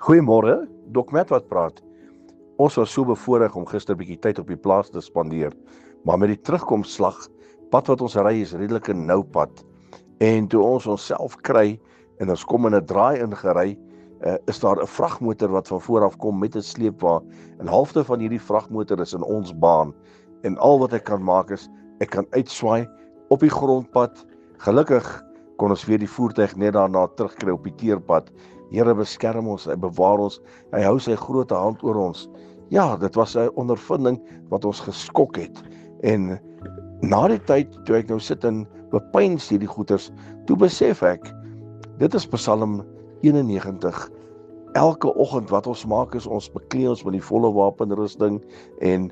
Goeiemôre, Dok Matt wat praat. Ons was so bevoorreg om gister 'n bietjie tyd op die plaas te spandeer, maar met die terugkomslag, pad wat ons ry is redelike nou pad. En toe ons onsself kry en ons kom in 'n draai ingery, is daar 'n vragmotor wat van voor af kom met 'n sleepwa. En halfte van hierdie vragmotor is in ons baan. En al wat ek kan maak is, ek kan uitswaai op die grondpad. Gelukkig kon ons weer die voertuig net daarna terugkry op die teerpad. Here beskerm ons, hy bewaar ons, hy hou sy groot hand oor ons. Ja, dit was 'n ondervinding wat ons geskok het. En na die tyd, toe ek nou sit en bepeins hierdie goeters, toe besef ek, dit is Psalm 91. Elke oggend wat ons maak is, ons beklee ons met die volle wapenrusting en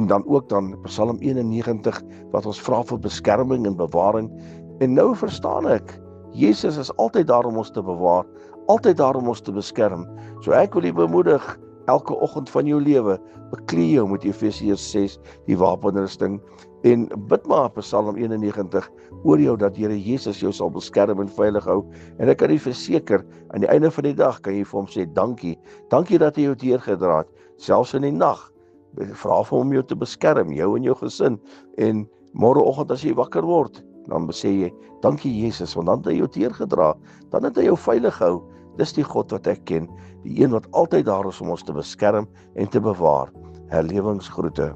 dan ook dan Psalm 91, wat ons vra vir beskerming en bewaring. En nou verstaan ek, Jesus is altyd daar om ons te bewaar, altyd daar om ons te beskerm. So ek wil u bemoedig, elke oggend van jou lewe, beklee jou met Efesiërs 6, die wapenrusting, en bid maar Psalm 91 oor jou, dat Here Jesus jou sal beskerm en veilig hou. En ek kan u verseker, aan die einde van die dag kan jy vir hom sê, dankie dat hy jou deurgedra het, selfs in die nag. Vra vir hom jou te beskerm, jou en jou gesin, en môreoggend as jy wakker word, dan sê jy, dankie Jesus, want dan het hy jou deurgedra, dan het hy jou veilig gehou. Dis die God wat ek ken, die een wat altyd daar is om ons te beskerm en te bewaar. Herlewingsgroete.